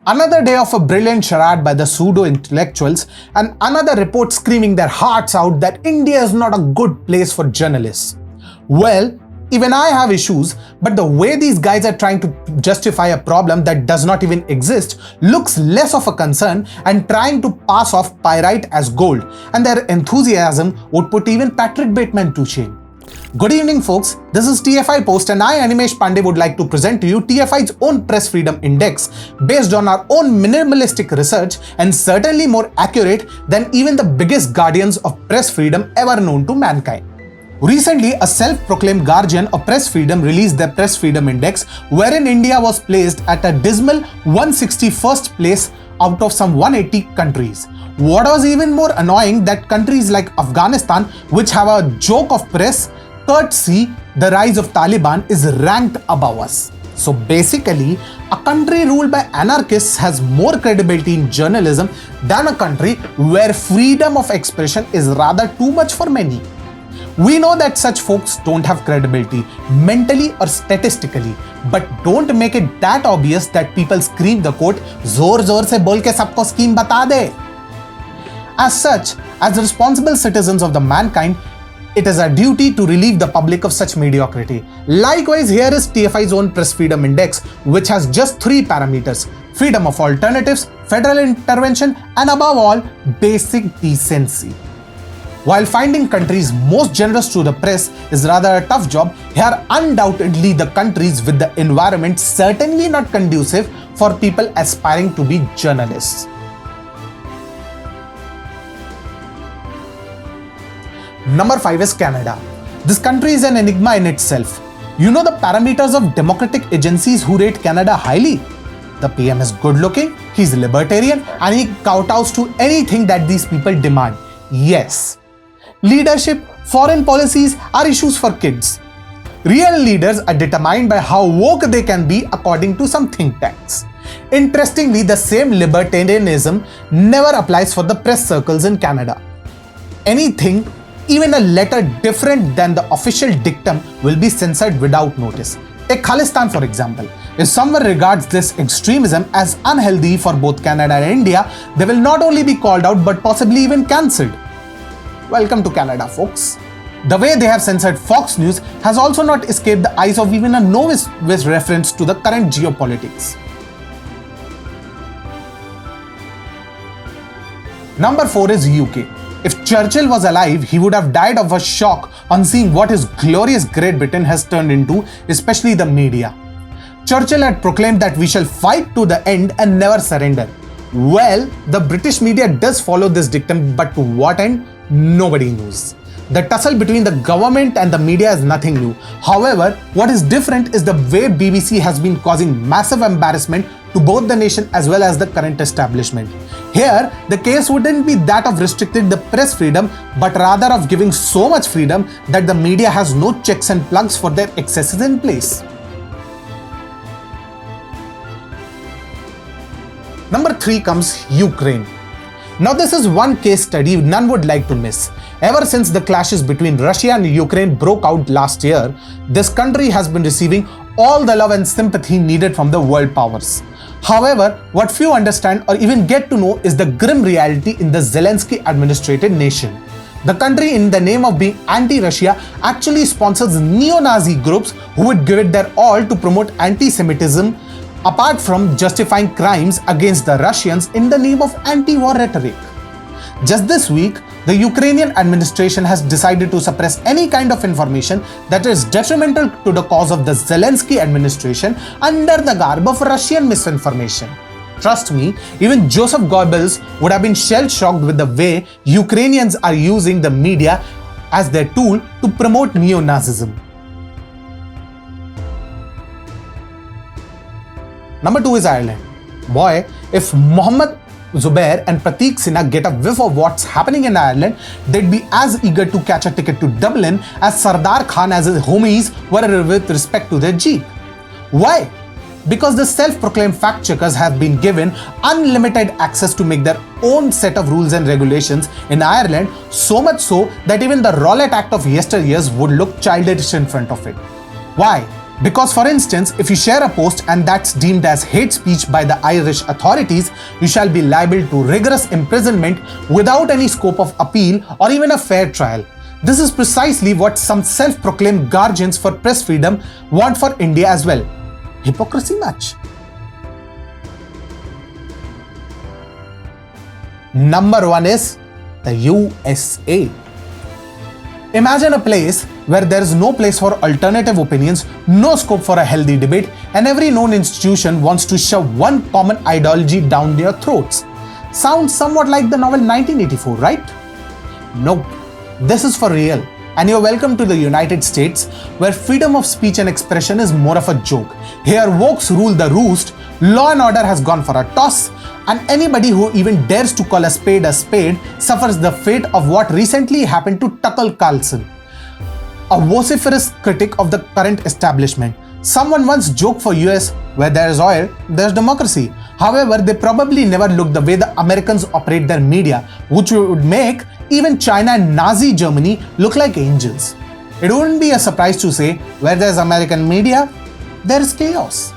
Another day of a brilliant charade by the pseudo-intellectuals, and another report screaming their hearts out that India is not a good place for journalists. Well, even I have issues, but the way these guys are trying to justify a problem that does not even exist looks less of a concern and trying to pass off pyrite as gold, and their enthusiasm would put even Patrick Bateman to shame. Good evening folks, this is TFIPost and I, Animesh Pandey, would like to present to you TFI's own Press Freedom Index based on our own minimalistic research and certainly more accurate than even the biggest guardians of press freedom ever known to mankind. Recently, a self-proclaimed guardian of press freedom released their Press Freedom Index, wherein India was placed at a dismal 161st place out of some 180 countries. What was even more annoying, that countries like Afghanistan, which have a joke of press, courtesy the rise of Taliban, is ranked above us. So basically, a country ruled by anarchists has more credibility in journalism than a country where freedom of expression is rather too much for many. We know that such folks don't have credibility, mentally or statistically, but don't make it that obvious that people scream the quote, "Zor zor se bol ke sabko scheme bata de." As such, as responsible citizens of the mankind, it is our duty to relieve the public of such mediocrity. Likewise, here is TFI's own Press Freedom Index, which has just 3 parameters: freedom of alternatives, federal intervention, and above all, basic decency. While finding countries most generous to the press is rather a tough job, here undoubtedly the countries with the environment certainly not conducive for people aspiring to be journalists. Number 5 is Canada. This country is an enigma in itself. You know the parameters of democratic agencies who rate Canada highly? The PM is good looking, he's libertarian, and he kowtows to anything that these people demand. Yes. Leadership, foreign policies are issues for kids. Real leaders are determined by how woke they can be according to some think tanks. Interestingly, the same libertarianism never applies for the press circles in Canada. Anything, even a letter different than the official dictum, will be censored without notice. Take Khalistan for example. If someone regards this extremism as unhealthy for both Canada and India, they will not only be called out but possibly even cancelled. Welcome to Canada, folks. The way they have censored Fox News has also not escaped the eyes of even a novice with reference to the current geopolitics. Number 4 is UK. If Churchill was alive, he would have died of a shock on seeing what his glorious Great Britain has turned into, especially the media. Churchill had proclaimed that we shall fight to the end and never surrender. Well, the British media does follow this dictum, but to what end? Nobody knows. The tussle between the government and the media is nothing new. However, what is different is the way BBC has been causing massive embarrassment to both the nation as well as the current establishment. Here, the case wouldn't be that of restricting the press freedom, but rather of giving so much freedom that the media has no checks and plugs for their excesses in place. Number 3 comes Ukraine. Now this is one case study none would like to miss. Ever since the clashes between Russia and Ukraine broke out last year, this country has been receiving all the love and sympathy needed from the world powers. However, what few understand or even get to know is the grim reality in the Zelensky-administrated nation. The country, in the name of being anti-Russia, actually sponsors neo-Nazi groups who would give it their all to promote anti-Semitism, apart from justifying crimes against the Russians in the name of anti-war rhetoric. Just this week, the Ukrainian administration has decided to suppress any kind of information that is detrimental to the cause of the Zelensky administration under the garb of Russian misinformation. Trust me, even Joseph Goebbels would have been shell-shocked with the way Ukrainians are using the media as their tool to promote neo-Nazism. Number 2 is Ireland. Boy, if Mohammed Zubair and Prateek Sinha get a whiff of what's happening in Ireland, they'd be as eager to catch a ticket to Dublin as Sardar Khan as his homies were with respect to their Jeep. Why? Because the self-proclaimed fact-checkers have been given unlimited access to make their own set of rules and regulations in Ireland, so much so that even the Rowlatt Act of yesteryears would look childish in front of it. Why? Because for instance, if you share a post and that's deemed as hate speech by the Irish authorities, you shall be liable to rigorous imprisonment without any scope of appeal or even a fair trial. This is precisely what some self-proclaimed guardians for press freedom want for India as well. Hypocrisy much? Number 1 is the USA. Imagine a place where there is no place for alternative opinions, no scope for a healthy debate, and every known institution wants to shove one common ideology down their throats. Sounds somewhat like the novel 1984, right? Nope. This is for real. And you're welcome to the United States, where freedom of speech and expression is more of a joke. Here wokes rule the roost, law and order has gone for a toss, and anybody who even dares to call a spade suffers the fate of what recently happened to Tucker Carlson, a vociferous critic of the current establishment. Someone once joked for US, where there is oil, there's democracy. However, they probably never look the way the Americans operate their media, which would make even China and Nazi Germany look like angels. It wouldn't be a surprise to say, where there's American media, there is chaos.